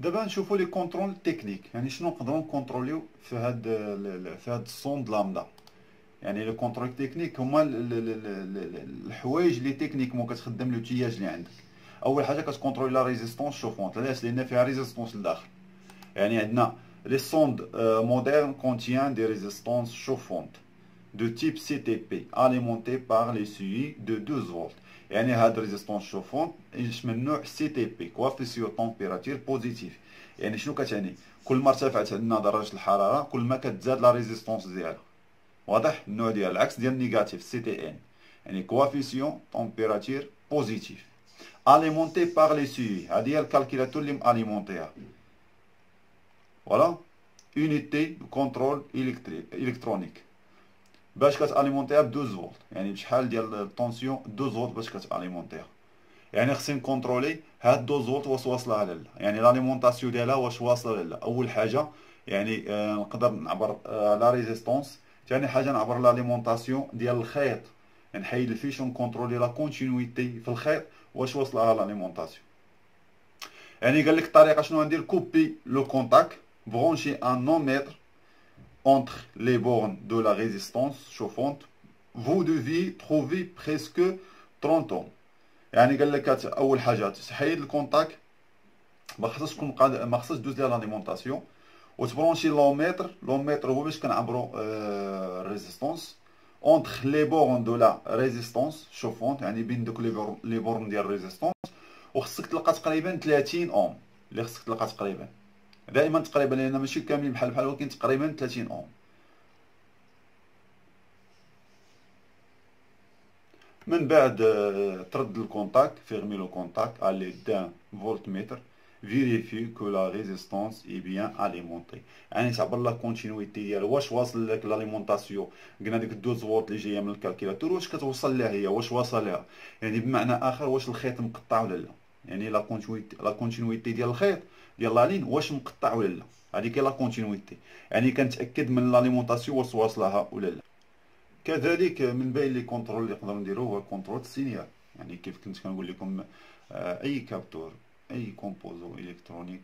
دابا نشوفوا لي كونترول تكنيك، يعني شنو نقدروا نكونتروليو في هاد الصوند لامدا. يعني لي كونترول تكنيك هما الحوايج اللي تكنيكمون كتخدم لوتياج اللي عندك. اول حاجه كتكونترولي لا ريزيستونس شوفونت، علاش؟ لان فيها ريزيستونس لداخل. يعني عندنا لي سوند مودرن كونتيان دي ريزيستونس شوفونت de type CTP alimenté par les SUI de 12 volts. يعني هاد ريزيستونس شوفونت من نوع CTP كوافيسيون تمبيراتير بوزيتيف. يعني شنو كتعني؟ كل ما ارتفعت عندنا درجه الحراره كل ما كتزاد لا ريزيستونس ديالها. واضح النوع ديال العكس ديال نيجاتيف سي تي ان، يعني كوافيسيون تمبيراتير بوزيتيف اليمونتي باغ لي سي. هذه هي الكالكيلاتور اللي ماليمونتيها. فوالا اونيتي دو كونترول الكترونيك باش كتاليمونتيها ب 12 فولت. يعني بشحال ديال الطونسيون 12 فولت باش كتاليمونتيها. يعني خصني نكونترولي هاد 12 فولت واش واصله ولا لا، يعني لاليمونطاسيون ديالها واش واصله ولا لا. اول حاجه يعني نقدر نعبر لا ريزيستونس. ثاني حاجه نعبر لاليمونطاسيون ديال الخيط، يعني نحيد الفيش ونكونترولي لا كونتينيتي في الخيط واش واصله لاليمونطاسيون. يعني قال لك الطريقه شنو ندير؟ كوبي لو كونتاك، برونشي ان نوميتر entre les bornes de la résistance chauffante, vous deviez trouver presque 30 ohms. يعني قال لك اول حاجه تحيد الكونتاك، ما خصهاش تكون ما خصهاش دوز ليها لاليمونطاسيون، وتبرونشي لوميتر. لوميتر هو باش كنعبروا ريزيستونس اونتر لي بورن دو لا ريزيستونس شوفونت، يعني بين دوك لي بورن ديال الريزيستونس. وخصك تلقى تقريبا 30 اوم، اللي خصك تلقى تقريبا دائما تقريبا، لان ماشي كاملين بحال ولكن تقريبا 30 اوم. من بعد ترد الكونتاك، فيرمي لو كونتاك à l'aide d'un voltmètre, vérifie que la résistance est bien alimentée. يعني تعبر لا كونتينيتي ديالها، واش واصل لك لاليمونطاسيون. قلنا ديك 12 فولت اللي جايه من الكالكيلاتور واش كتوصل لها هي، واش واصل لها، يعني بمعنى اخر واش الخيط مقطع ولا لا. يعني لا كونتينيتي ديال الخيط ديال لا لين واش مقطع ولا لا. هذيك هي لا كونتينيتي، يعني كنتاكد من لاليمونطاسيون واش واصلها ولا لا. كذلك من بين لي كونترول اللي نقدروا نديرو هو كونترول السينيال. يعني كيف كنت كنقول لكم اي كابتور اي كومبوزو الكترونيك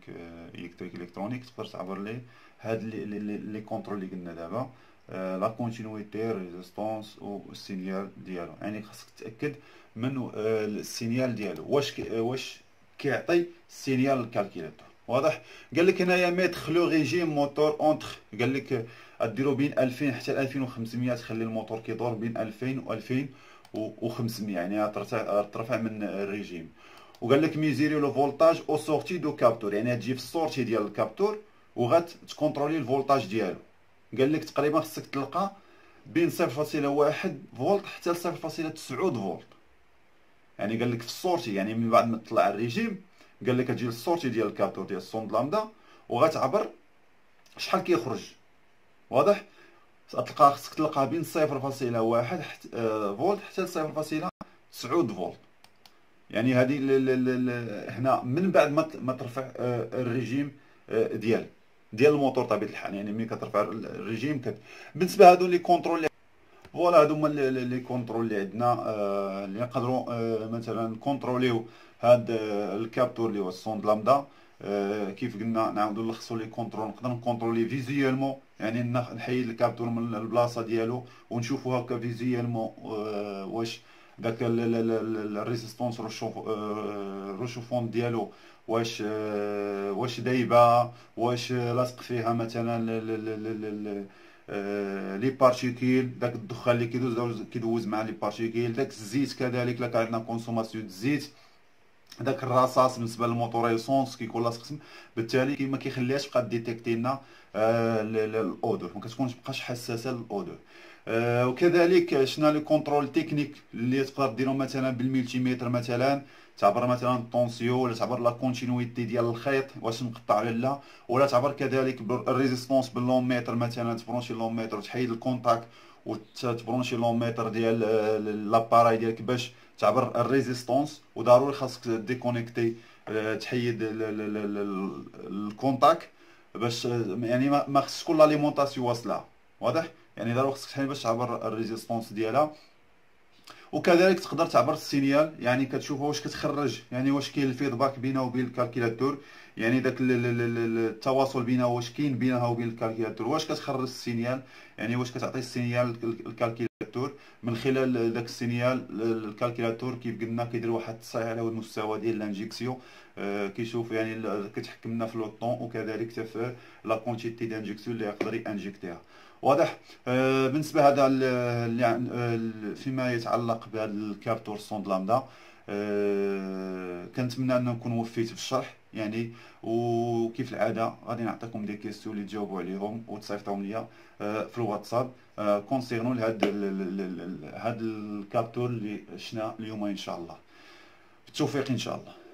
الكترونيك تقدر تعبر ليه هاد لي كونترول اللي قلنا دابا. لا كونتينيتي ريزيستونس والسينيال ديالو، يعني خاصك تاكد من السينيال ديالو واش كيعطي السينيال الكالكيلاتور. واضح؟ قال لك هنايا ميتر لو ريجيم موتور اونتر، قال لك ديرو بين 2000 حتى 2500، تخلي الموتور كيدور بين 2000 و 2500، يعني ترفع من الريجيم. وقال لك ميزيري لو فولتاج او سورتي دو كابتور، يعني تجي في السورتي ديال الكابتور وغتكونترولي الفولتاج ديالو. قال لك تقريبا خصك تلقى بين 0.1 فولت حتى 0.9 فولت. يعني قال لك في السورتي، يعني من بعد ما تطلع الريجيم قال لك تجي للسورتي ديال الكابتور ديال السوند لامدا وغتعبر شحال كيخرج. واضح؟ تلقى خصك تلقى بين 0.1 فولت حتى 0.9 فولت. يعني هذه هنا من بعد ما ترفع الريجيم ديال الموتور طبيعه الحال. يعني ملي كترفع الريجيم بالنسبه هادو لي كونترول. فوالا هادو هما لي كونترول اللي عندنا اللي نقدروا مثلا نكونتروليو هاد الكابتور اللي هو السوند لامدا. كيف قلنا نعاودو نلخصوا لي كونترول. نقدر نكونترولي فيزيوالمون، يعني نحيد الكابتور من البلاصه ديالو ونشوفو هكا فيزيوالمون واش داك الريزيستونس روشوفون ديالو واش دايبه، واش لاصق فيها مثلا لي بارتيكيل، داك الدخان اللي كيدوز مع لي بارتيكيل، داك الزيت كذلك لا عندنا كونسوماسيون د الزيت، داك الرصاص بالنسبه للموتور ايسونس كيكون لاصق، بالتالي ما كيخليهاش تبقى ديتيكتي لنا الاودور، ما كتكونش بقاش حساسه للاودور. وكذلك شنا لي كونترول تكنيك اللي تقدر ديرو مثلا بالملتيمتر، مثلا تعبر مثلا الطونسيون، ولا تعبر لا كونتينيتي ديال الخيط واش مقطع ولا لا، ولا تعبر كذلك الريزيستونس باللوميتر، مثلا تبرونشي اللوميتر وتحيد الكونتاك وتبرونشي اللوميتر ديال لاباراي ديالك باش تعبر الريزيستونس. وضروري خاصك ديكونيكتي تحيد الكونتاك باش يعني ما خصش تكون لاليمونطاسيون واصله. واضح؟ يعني ضروري خصك تحيد باش تعبر الريزيستونس ديالها. وكذلك تقدر تعبر السينيال، يعني كتشوفها واش كتخرج، يعني واش كاين الفيدباك بينها وبين الكالكيلاتور، يعني داك التواصل بينها واش كاين بينها وبين الكالكيلاتور، واش كتخرج السينيال، يعني واش كتعطي السينيال الكالكيلاتور. من خلال داك السينيال الكالكيلاتور كيف قلنا كيدير واحد التصحيح على المستوى ديال لانجيكسيون، كيشوف يعني كتحكم لنا في لو طون، وكذلك حتى في لا كونتيتي دانجيكسيون اللي يقدر ينجكتيها. واضح. بالنسبه هذا فيما يتعلق بهذا الكابتور سوند لامدا، كنتمنى ان نكون وفيت في الشرح يعني. وكيف العاده غادي نعطيكم دي كيستيون اللي تجاوبوا عليهم وتصيفطوهم ليا في الواتساب كونسيرنو هاد الكابتور اللي شفنا اليوم ان شاء الله. بالتوفيق ان شاء الله.